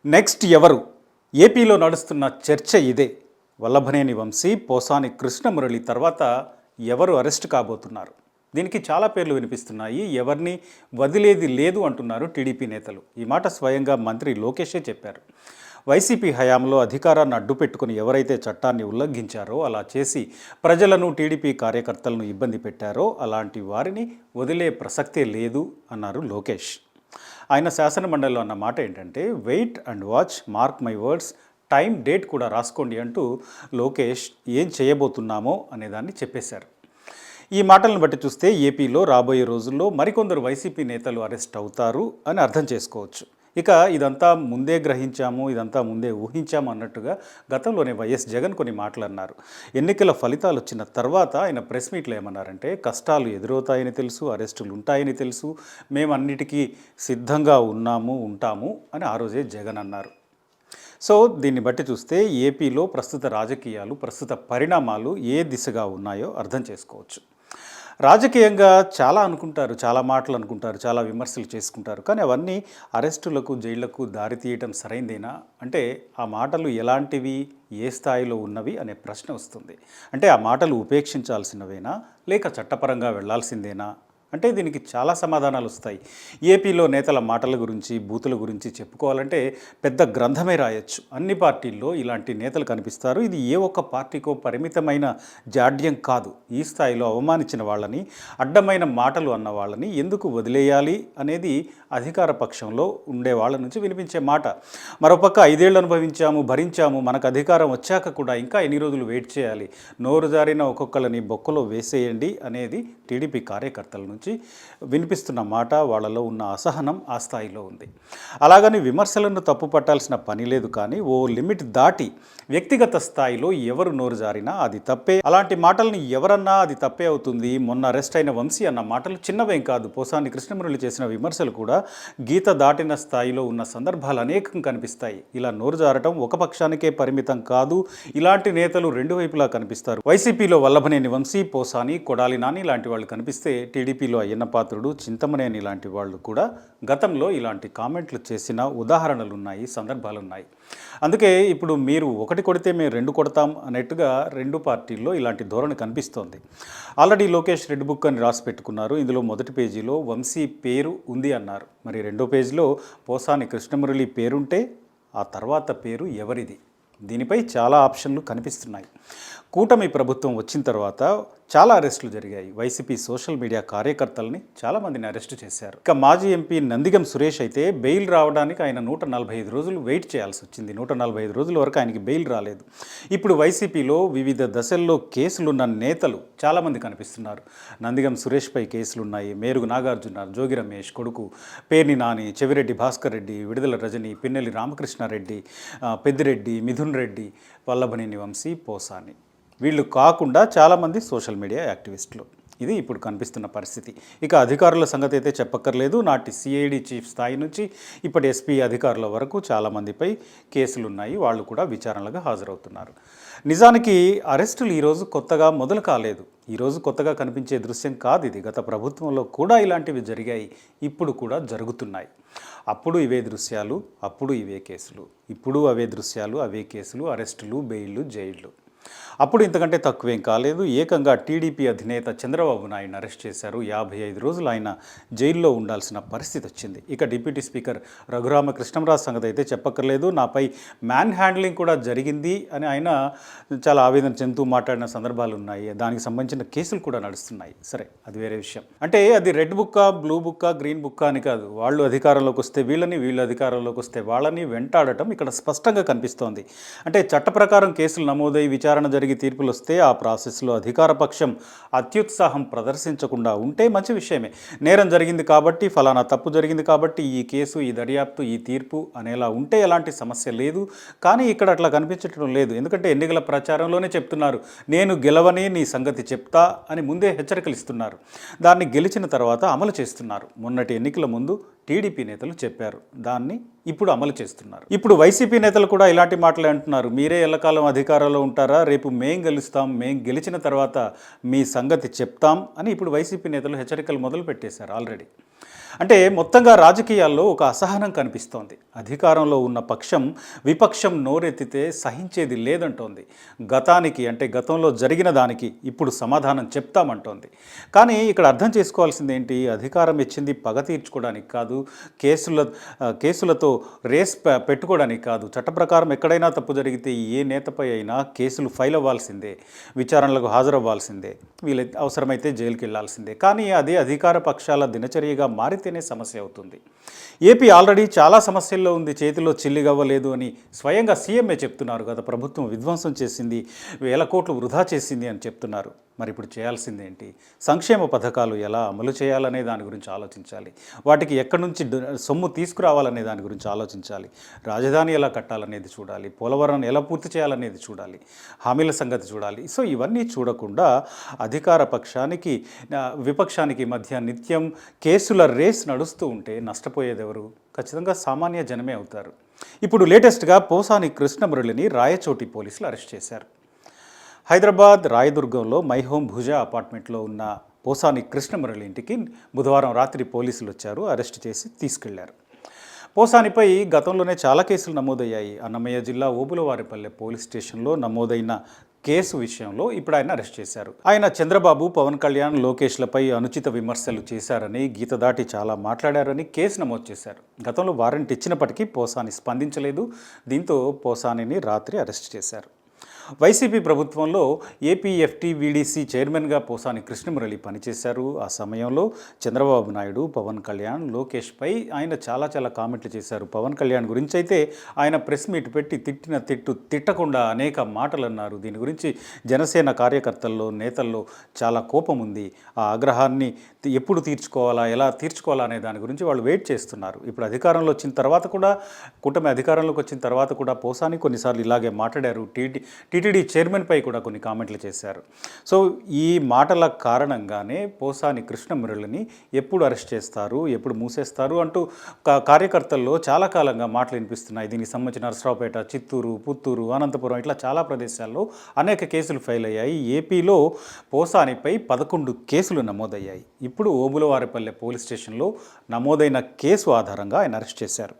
Next ఎవరు? ఏపీలో నడుస్తున్న చర్చ ఇదే. వల్లభనేని వంశీ, పోసాని కృష్ణమురళి తర్వాత ఎవరు అరెస్ట్ కాబోతున్నారు? దీనికి చాలా పేర్లు వినిపిస్తున్నాయి. ఎవరిని వదిలేది లేదు అంటున్నారు టీడీపీ నేతలు. ఈ మాట స్వయంగా మంత్రి లోకేషే చెప్పారు. వైసీపీ హయాంలో అధికారాన్ని అడ్డుపెట్టుకుని ఎవరైతే చట్టాన్ని ఉల్లంఘించారో, అలా చేసి ప్రజలను, టీడీపీ కార్యకర్తలను ఇబ్బంది పెట్టారో అలాంటి వారిని వదిలే ప్రసక్తే లేదు అన్నారు లోకేష్. ఆయన శాసనమండలిలో అన్న మాట ఏంటంటే, wait and watch, mark my words, time, date కూడా రాసుకోండి అంటూ లోకేష్ ఏం చేయబోతున్నామో అనేదాన్ని చెప్పేశారు. ఈ మాటలను బట్టి చూస్తే ఏపీలో రాబోయే రోజుల్లో మరికొందరు వైసీపీ నేతలు అరెస్ట్ అవుతారు అని అర్థం చేసుకోవచ్చు. ఇక ఇదంతా ముందే గ్రహించాము, ఇదంతా ముందే ఊహించాము అన్నట్టుగా గతంలోనే వైఎస్ జగన్ కొన్ని మాటలు అన్నారు. ఎన్నికల ఫలితాలు వచ్చిన తర్వాత ఆయన ప్రెస్ మీట్లో ఏమన్నారంటే, కష్టాలు ఎదురవుతాయని తెలుసు, అరెస్టులు ఉంటాయని తెలుసు, మేము అన్నిటికీ సిద్ధంగా ఉన్నాము, ఉంటాము అని ఆ రోజే జగన్ అన్నారు. సో దీన్ని బట్టి చూస్తే ఏపీలో ప్రస్తుత రాజకీయాలు, ప్రస్తుత పరిణామాలు ఏ దిశగా ఉన్నాయో అర్థం చేసుకోవచ్చు. రాజకీయంగా చాలా అనుకుంటారు, చాలా మాటలు అనుకుంటారు, చాలా విమర్శలు చేసుకుంటారు. కానీ అవన్నీ అరెస్టులకు, జైళ్లకు దారి తీయటం సరైందేనా అంటే ఆ మాటలు ఎలాంటివి, ఏ స్థాయిలో ఉన్నవి అనే ప్రశ్న వస్తుంది. అంటే ఆ మాటలు ఉపేక్షించాల్సినవేనా, లేక చట్టపరంగా వెళ్లాల్సిందేనా అంటే దీనికి చాలా సమాధానాలు వస్తాయి. ఏపీలో నేతల మాటల గురించి, బూతుల గురించి చెప్పుకోవాలంటే పెద్ద గ్రంథమే రాయొచ్చు. అన్ని పార్టీల్లో ఇలాంటి నేతలు కనిపిస్తారు. ఇది ఏ ఒక్క పార్టీకో పరిమితమైన జాడ్యం కాదు. ఈ స్థాయిలో అవమానించిన వాళ్ళని, అడ్డమైన మాటలు అన్న వాళ్ళని ఎందుకు వదిలేయాలి అనేది అధికార పక్షంలో ఉండే వాళ్ళ నుంచి వినిపించే మాట. మరోపక్క 5 ఏళ్ళు అనుభవించాము, భరించాము, మనకు అధికారం వచ్చాక కూడా ఇంకా ఎన్ని రోజులు వెయిట్ చేయాలి, నోరు జారిన ఒక్కొక్కరిని బొక్కలో వేసేయండి అనేది టీడీపీ కార్యకర్తల నుంచి వినిపిస్తున్న మాట. వాళ్ళలో ఉన్న అసహనం ఆ స్థాయిలో ఉంది. అలాగని విమర్శలను తప్పు పట్టాల్సిన పని లేదు. కానీ ఓ లిమిట్ దాటి వ్యక్తిగత స్థాయిలో ఎవరు నోరు జారినా అది తప్పే. అలాంటి మాటల్ని ఎవరన్నా అది తప్పే అవుతుంది. మొన్న అరెస్ట్ అయిన వంశీ అన్న మాటలు చిన్నవేం కాదు. పోసాని కృష్ణమురళి చేసిన విమర్శలు కూడా గీత దాటిన స్థాయిలో ఉన్న సందర్భాలు అనేకం కనిపిస్తాయి. ఇలా నోరు జారటం ఒక పక్షానికే పరిమితం కాదు. ఇలాంటి నేతలు రెండు వైపులా కనిపిస్తారు. వైసీపీలో వల్లభనేని వంశీ, పోసాని, కొడాలి నాని లాంటి వాళ్ళు కనిపిస్తే, టీడీపీలో అయ్యన్న పాత్రుడు, చింతమనేని లాంటి వాళ్ళు కూడా గతంలో ఇలాంటి కామెంట్లు చేసిన ఉదాహరణలు ఉన్నాయి, సందర్భాలు ఉన్నాయి. అందుకే ఇప్పుడు మీరు ఒకటి కొడితే మేము 2 కొడతాం అన్నట్టుగా రెండు పార్టీల్లో ఇలాంటి ధోరణి కనిపిస్తోంది. ఆల్రెడీ లోకేష్ రెడ్ బుక్ అని రాసి పెట్టుకున్నారు. ఇందులో మొదటి పేజీలో వంశీ పేరు ఉంది అన్నారు. మరి రెండో పేజీలో పోసాని కృష్ణమురళి పేరుంటే ఆ తర్వాత పేరు ఎవరిది? దీనిపై చాలా ఆప్షన్లు కనిపిస్తున్నాయి. కూటమి ప్రభుత్వం వచ్చిన తర్వాత చాలా అరెస్టులు జరిగాయి. వైసీపీ సోషల్ మీడియా కార్యకర్తల్ని చాలామందిని అరెస్టు చేశారు. ఇక మాజీ ఎంపీ నందిగం సురేష్ అయితే బెయిల్ రావడానికి ఆయన 145 రోజులు వెయిట్ చేయాల్సి వచ్చింది. 145 రోజుల వరకు ఆయనకి బెయిల్ రాలేదు. ఇప్పుడు వైసీపీలో వివిధ దశల్లో కేసులున్న నేతలు చాలామంది కనిపిస్తున్నారు. నందిగం సురేష్పై కేసులున్నాయి. మేరుగు నాగార్జున, జోగి రమేష్ కొడుకు పేర్ని నాని, చెవిరెడ్డి భాస్కర్ రెడ్డి, విడుదల రజని, పిన్నెల్లి రామకృష్ణారెడ్డి, పెద్దిరెడ్డి, మిథున్ రెడ్డి, వల్లభనేని వంశీ, పోసాని, వీళ్ళు కాకుండా చాలామంది సోషల్ మీడియా యాక్టివిస్టులు. ఇది ఇప్పుడు కనిపిస్తున్న పరిస్థితి. ఇక అధికారుల సంగతి అయితే చెప్పక్కర్లేదు. నాటి సిఐడి చీఫ్ స్థాయి నుంచి ఇప్పటి ఎస్పీ అధికారుల వరకు చాలామందిపై కేసులున్నాయి. వాళ్ళు కూడా విచారణలుగా హాజరవుతున్నారు. నిజానికి అరెస్టులు ఈరోజు కొత్తగా మొదలు కాలేదు. ఈరోజు కొత్తగా కనిపించే దృశ్యం కాదు ఇది. గత ప్రభుత్వంలో కూడా ఇలాంటివి జరిగాయి, ఇప్పుడు కూడా జరుగుతున్నాయి. అప్పుడు ఇవే దృశ్యాలు, అప్పుడు ఇవే కేసులు, ఇప్పుడు అవే దృశ్యాలు, అవే కేసులు, అరెస్టులు, బెయిళ్ళు, జైళ్ళు. అప్పుడు ఇంతకంటే తక్కువేం కాలేదు. ఏకంగా టీడీపీ అధినేత చంద్రబాబు నాయుడుని అరెస్ట్ చేశారు. 55 రోజులు ఆయన జైల్లో ఉండాల్సిన పరిస్థితి వచ్చింది. ఇక డిప్యూటీ స్పీకర్ రఘురామకృష్ణంరాజు సంగతి అయితే చెప్పక్కర్లేదు. నాపై మ్యాన్ హ్యాండ్లింగ్ కూడా జరిగింది అని ఆయన చాలా ఆవేదన చెందుతూ మాట్లాడిన సందర్భాలు ఉన్నాయి. దానికి సంబంధించిన కేసులు కూడా నడుస్తున్నాయి. సరే, అది వేరే విషయం. అంటే అది రెడ్ బుక్కా, బ్లూ బుక్కా, గ్రీన్ బుక్కా అని కాదు. వాళ్ళు అధికారంలోకి వస్తే వీళ్ళని, వీళ్ళు అధికారంలోకి వస్తే వాళ్ళని వెంటాడటం ఇక్కడ స్పష్టంగా కనిపిస్తోంది. అంటే చట్ట ప్రకారం కేసులు నమోదై విచారణ జరిగి తీర్పులు వస్తే ఆ ప్రాసెస్లో అధికార పక్షం అత్యుత్సాహం ప్రదర్శించకుండా ఉంటే మంచి విషయమే. నేరం జరిగింది కాబట్టి, ఫలానా తప్పు జరిగింది కాబట్టి ఈ కేసు, ఈ దర్యాప్తు, ఈ తీర్పు అనేలా ఉంటే ఎలాంటి సమస్య లేదు. కానీ ఇక్కడ అట్లా కనిపించడం లేదు. ఎందుకంటే ఎన్నికల ప్రచారంలోనే చెప్తున్నారు, నేను గెలవని నీ సంగతి చెప్తా అని ముందే హెచ్చరికలు ఇస్తున్నారు. దాన్ని గెలిచిన తర్వాత అమలు చేస్తున్నారు. మొన్నటి ఎన్నికల ముందు టీడీపీ నేతలు చెప్పారు, దాన్ని ఇప్పుడు అమలు చేస్తున్నారు. ఇప్పుడు వైసీపీ నేతలు కూడా ఇలాంటి మాటలే అంటున్నారు. మీరే ఎల్లకాలం అధికారంలో ఉంటారా, రేపు మేం గెలుస్తాం, మేం గెలిచిన తర్వాత మీ సంగతి చెప్తాం అని ఇప్పుడు వైసీపీ నేతలు హెచ్చరికలు మొదలు పెట్టేశారు ఆల్రెడీ. అంటే మొత్తంగా రాజకీయాల్లో ఒక అసహనం కనిపిస్తోంది. అధికారంలో ఉన్న పక్షం విపక్షం నోరెత్తితే సహించేది లేదంటోంది. గతానికి అంటే గతంలో జరిగిన దానికి ఇప్పుడు సమాధానం చెప్తామంటోంది. కానీ ఇక్కడ అర్థం చేసుకోవాల్సింది ఏంటి? అధికారం ఇచ్చింది పగ తీర్చుకోవడానికి కాదు, కేసులతో రేస్ పెట్టుకోవడానికి కాదు. చట్ట ప్రకారం ఎక్కడైనా తప్పు జరిగితే ఏ నేతపై అయినా కేసులు ఫైల్ అవ్వాల్సిందే, విచారణలకు హాజరవ్వాల్సిందే, వీళ్ళైతే అవసరమైతే జైలుకి వెళ్లాల్సిందే. కానీ అదే అధికార పక్షాల దినచర్యగా మారితేనే సమస్య అవుతుంది. ఏపీ ఆల్రెడీ చాలా సమస్యల్లో ఉంది, చేతిలో చిల్లిగవ్వలేదు అని స్వయంగా సీఎంఏ చెప్తున్నారు. గత ప్రభుత్వం విధ్వంసం చేసింది, వేల కోట్లు వృధా చేసింది అని చెప్తున్నారు. మరి ఇప్పుడు చేయాల్సిందేంటి? సంక్షేమ పథకాలు ఎలా అమలు చేయాలనే దాని గురించి ఆలోచించాలి. వాటికి ఎక్కడి నుంచి సొమ్ము తీసుకురావాలనే దాని గురించి ఆలోచించాలి. రాజధాని ఎలా కట్టాలనేది చూడాలి, పోలవరం ఎలా పూర్తి చేయాలనేది చూడాలి, హామీల సంగతి చూడాలి. సో ఇవన్నీ చూడకుండా అధికార పక్షానికి విపక్షానికి మధ్య నిత్యం కేసుల రేస్ నడుస్తూ ఉంటే నష్టపోయేది ఎవరు? ఖచ్చితంగా సామాన్య జనమే అవుతారు. ఇప్పుడు లేటెస్ట్గా పోసాని కృష్ణమురళిని రాయచోటి పోలీసులు అరెస్ట్ చేశారు. హైదరాబాద్ రాయదుర్గంలో మై హోమ్ భుజా అపార్ట్మెంట్లో ఉన్న పోసాని కృష్ణమురళి ఇంటికి బుధవారం రాత్రి పోలీసులు వచ్చారు, అరెస్ట్ చేసి తీసుకెళ్లారు. పోసానిపై గతంలోనే చాలా కేసులు నమోదయ్యాయి. అన్నమయ్య జిల్లా ఓబులవారిపల్లె పోలీస్ స్టేషన్లో నమోదైన కేసు విషయంలో ఇప్పుడు ఆయన అరెస్ట్ చేశారు. ఆయన చంద్రబాబు, పవన్ కళ్యాణ్, లోకేష్లపై అనుచిత విమర్శలు చేశారని, గీత దాటి చాలా మాట్లాడారని కేసు నమోదు చేశారు. గతంలో వారెంట్ ఇచ్చినప్పటికీ పోసాని స్పందించలేదు. దీంతో పోసానిని రాత్రి అరెస్ట్ చేశారు. వైసీపీ ప్రభుత్వంలో ఏపీఎఫ్టీవీడీసీ చైర్మన్గా పోసాని కృష్ణమురళి పనిచేశారు. ఆ సమయంలో చంద్రబాబు నాయుడు, పవన్ కళ్యాణ్, లోకేష్పై ఆయన చాలా కామెంట్లు చేశారు. పవన్ కళ్యాణ్ గురించి అయితే ఆయన ప్రెస్ మీట్ పెట్టి తిట్టకుండా అనేక మాటలు అన్నారు. దీని గురించి జనసేన కార్యకర్తల్లో, నేతల్లో చాలా కోపం ఉంది. ఆ ఆగ్రహాన్ని ఎప్పుడు తీర్చుకోవాలా, ఎలా తీర్చుకోవాలా అనే దాని గురించి వాళ్ళు వెయిట్ చేస్తున్నారు. ఇప్పుడు అధికారంలో వచ్చిన తర్వాత కూడా, కూటమి అధికారంలోకి వచ్చిన తర్వాత కూడా పోసాని కొన్నిసార్లు ఇలాగే మాట్లాడారు. టీటీడీ చైర్మన్పై కూడా కొన్ని కామెంట్లు చేశారు. సో ఈ మాటల కారణంగానే పోసాని కృష్ణమురళిని ఎప్పుడు అరెస్ట్ చేస్తారు, ఎప్పుడు మూసేస్తారు అంటూ కార్యకర్తల్లో చాలా కాలంగా మాటలు వినిపిస్తున్నాయి. దీనికి సంబంధించిన నరసరావుపేట, చిత్తూరు, పుత్తూరు, అనంతపురం ఇట్లా చాలా ప్రదేశాల్లో అనేక కేసులు ఫైల్ అయ్యాయి. ఏపీలో పోసానిపై 11 కేసులు నమోదయ్యాయి. ఇప్పుడు ఓబులవారిపల్లె పోలీస్ స్టేషన్లో నమోదైన కేసు ఆధారంగా ఆయన అరెస్ట్ చేశారు.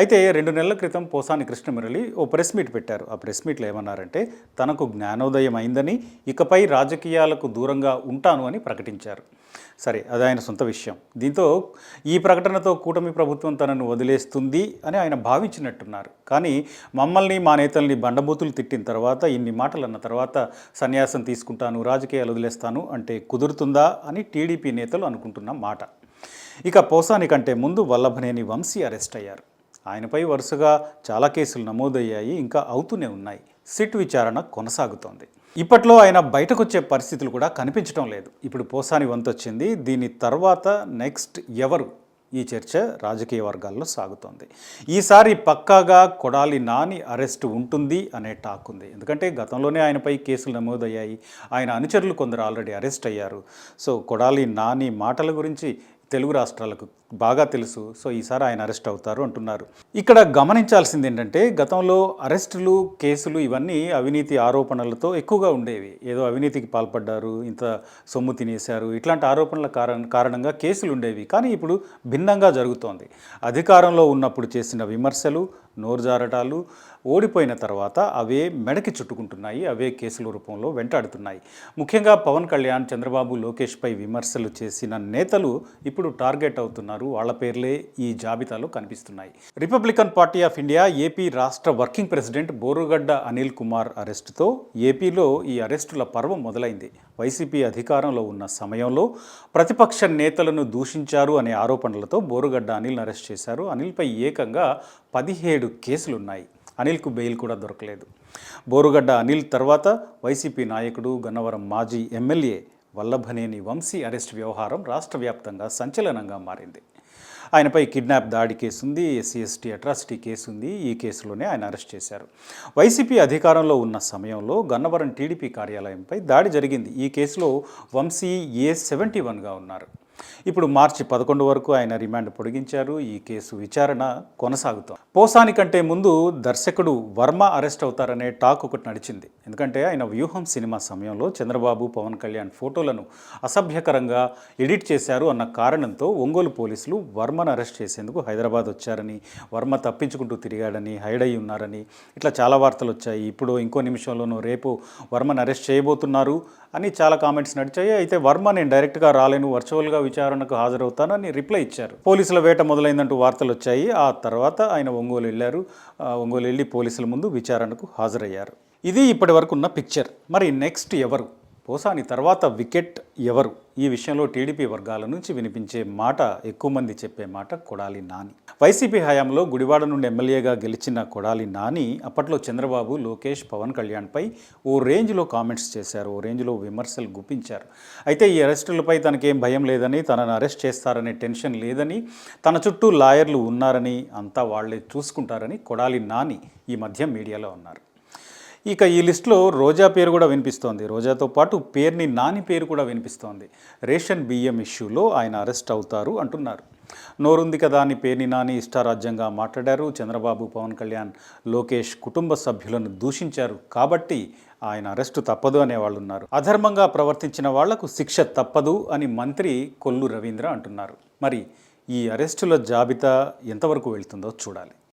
అయితే 2 నెలల క్రితం పోసాని కృష్ణమురళి ఓ ప్రెస్ మీట్ పెట్టారు. ఆ ప్రెస్ మీట్లో ఏమన్నారంటే తనకు జ్ఞానోదయం అయిందని, ఇకపై రాజకీయాలకు దూరంగా ఉంటాను అని ప్రకటించారు. సరే, అది ఆయన సొంత విషయం. దీంతో ఈ ప్రకటనతో కూటమి ప్రభుత్వం తనను వదిలేస్తుంది అని ఆయన భావించినట్టున్నారు. కానీ మమ్మల్ని, మా నేతల్ని బండబూతులు తిట్టిన తర్వాత, ఇన్ని మాటలు అన్న తర్వాత సన్యాసం తీసుకుంటాను, రాజకీయాలు వదిలేస్తాను అంటే కుదురుతుందా అని టీడీపీ నేతలు అనుకుంటున్న మాట. ఇక పోసాని కంటే ముందు వల్లభనేని వంశీ అరెస్ట్ అయ్యారు. ఆయనపై వరుసగా చాలా కేసులు నమోదయ్యాయి, ఇంకా అవుతూనే ఉన్నాయి. సిట్ విచారణ కొనసాగుతోంది. ఇప్పట్లో ఆయన బయటకు వచ్చే పరిస్థితులు కూడా కనిపించడం లేదు. ఇప్పుడు పోసాని వంతు వచ్చింది. దీని తర్వాత నెక్స్ట్ ఎవరు? ఈ చర్చ రాజకీయ వర్గాల్లో సాగుతోంది. ఈసారి పక్కాగా కొడాలి నాని అరెస్ట్ ఉంటుంది అనే టాక్ ఉంది. ఎందుకంటే గతంలోనే ఆయనపై కేసులు నమోదయ్యాయి. ఆయన అనుచరులు కొందరు ఆల్రెడీ అరెస్ట్ అయ్యారు. సో కొడాలి నాని మాటల గురించి తెలుగు రాష్ట్రాలకు బాగా తెలుసు. సో ఈసారి ఆయన అరెస్ట్ అవుతారు అంటున్నారు. ఇక్కడ గమనించాల్సింది ఏంటంటే గతంలో అరెస్టులు, కేసులు ఇవన్నీ అవినీతి ఆరోపణలతో ఎక్కువగా ఉండేవి. ఏదో అవినీతికి పాల్పడ్డారు, ఇంత సొమ్ము తినేశారు, ఇట్లాంటి ఆరోపణల కారణంగా కేసులు ఉండేవి. కానీ ఇప్పుడు భిన్నంగా జరుగుతోంది. అధికారంలో ఉన్నప్పుడు చేసిన విమర్శలు, నోరుజారటాలు ఓడిపోయిన తర్వాత అవే మెడకి చుట్టుకుంటున్నాయి, అవే కేసుల రూపంలో వెంటాడుతున్నాయి. ముఖ్యంగా పవన్ కళ్యాణ్, చంద్రబాబు, లోకేష్పై విమర్శలు చేసిన నేతలు ఇప్పుడు టార్గెట్ అవుతున్నారు. వాళ్ళ పేర్లే ఈ జాబితాలో కనిపిస్తున్నాయి. Republican party of India AP రాష్ట్ర వర్కింగ్ ప్రెసిడెంట్ బోరుగడ్డ అనిల్ కుమార్ అరెస్టుతో ఏపీలో ఈ అరెస్టుల పర్వం మొదలైంది. వైసీపీ అధికారంలో ఉన్న సమయంలో ప్రతిపక్ష నేతలను దూషించారు అనే ఆరోపణలతో బోరుగడ్డ అనిల్ను అరెస్ట్ చేశారు. అనిల్పై ఏకంగా 17 కేసులున్నాయి. అనిల్కు బెయిల్ కూడా దొరకలేదు. బోరుగడ్డ అనిల్ తర్వాత వైసీపీ నాయకుడు, గన్నవరం మాజీ ఎమ్మెల్యే వల్లభనేని వంశీ అరెస్ట్ వ్యవహారం రాష్ట్ర వ్యాప్తంగా సంచలనంగా మారింది. ఆయనపై కిడ్నాప్ దాడి కేసు ఉంది, ఎస్సీ/ఎస్టీ అట్రాసిటీ కేసు ఉంది. ఈ కేసులోనే ఆయన అరెస్ట్ చేశారు. వైసీపీ అధికారంలో ఉన్న సమయంలో గన్నవరం టీడీపీ కార్యాలయంపై దాడి జరిగింది. ఈ కేసులో వంశీ A71గా ఉన్నారు. ఇప్పుడు మార్చి 11 వరకు ఆయన రిమాండ్ పొడిగించారు. ఈ కేసు విచారణ కొనసాగుతోంది. పోసాని కంటే ముందు దర్శకుడు వర్మ అరెస్ట్ అవుతారనే టాక్ ఒకటి నడిచింది. ఎందుకంటే ఆయన వ్యూహం సినిమా సమయంలో చంద్రబాబు, పవన్ కళ్యాణ్ ఫోటోలను అసభ్యకరంగా ఎడిట్ చేశారు అన్న కారణంతో ఒంగోలు పోలీసులు వర్మను అరెస్ట్ చేసేందుకు హైదరాబాద్ వచ్చారని, వర్మ తప్పించుకుంటూ తిరిగాడని, హైడ్ అయి ఉన్నారని ఇట్లా చాలా వార్తలు వచ్చాయి. ఇప్పుడు ఇంకో నిమిషంలోనూ రేపు వర్మను అరెస్ట్ చేయబోతున్నారు అని చాలా కామెంట్స్ నడిచాయి. అయితే వర్మ నేను డైరెక్ట్గా రాలేను, వర్చువల్గా విచారణకు హాజరవుతానని రిప్లై ఇచ్చారు. పోలీసుల వేట మొదలైందంటూ వార్తలు వచ్చాయి. ఆ తర్వాత ఆయన ఒంగోలు వెళ్ళారు. ఒంగోలు వెళ్ళి పోలీసుల ముందు విచారణకు హాజరయ్యారు. ఇది ఇప్పటి వరకు ఉన్న పిక్చర్. మరి నెక్స్ట్ ఎవరు? పోసాని తర్వాత వికెట్ ఎవరు? ఈ విషయంలో టీడీపీ వర్గాల నుంచి వినిపించే మాట, ఎక్కువ మంది చెప్పే మాట కొడాలి నాని. వైసీపీ హయాంలో గుడివాడ నుండి ఎమ్మెల్యేగా గెలిచిన కొడాలి నాని అప్పట్లో చంద్రబాబు, లోకేష్, పవన్ కళ్యాణ్పై ఓ రేంజ్లో కామెంట్స్ చేశారు, ఓ రేంజ్లో విమర్శలు గుప్పించారు. అయితే ఈ అరెస్టులపై తనకేం భయం లేదని, తనను అరెస్ట్ చేస్తారనే టెన్షన్ లేదని, తన చుట్టూ లాయర్లు ఉన్నారని, అంతా వాళ్లే చూసుకుంటారని కొడాలి నాని ఈ మధ్య మీడియాలో ఉన్నారు. ఇక ఈ లిస్టులో రోజా పేరు కూడా వినిపిస్తోంది. రోజాతో పాటు పేర్ని నాని పేరు కూడా వినిపిస్తోంది. రేషన్ బియ్యం ఇష్యూలో ఆయన అరెస్ట్ అవుతారు అంటున్నారు. నోరుంది కదా అని పేర్ని నాని ఇష్టారాజ్యంగా మాట్లాడారు. చంద్రబాబు, పవన్ కళ్యాణ్, లోకేష్ కుటుంబ సభ్యులను దూషించారు కాబట్టి ఆయన అరెస్టు తప్పదు అనేవాళ్ళు ఉన్నారు. అధర్మంగా ప్రవర్తించిన వాళ్లకు శిక్ష తప్పదు అని మంత్రి కొల్లు రవీంద్ర అంటున్నారు. మరి ఈ అరెస్టుల జాబితా ఎంతవరకు వెళ్తుందో చూడాలి.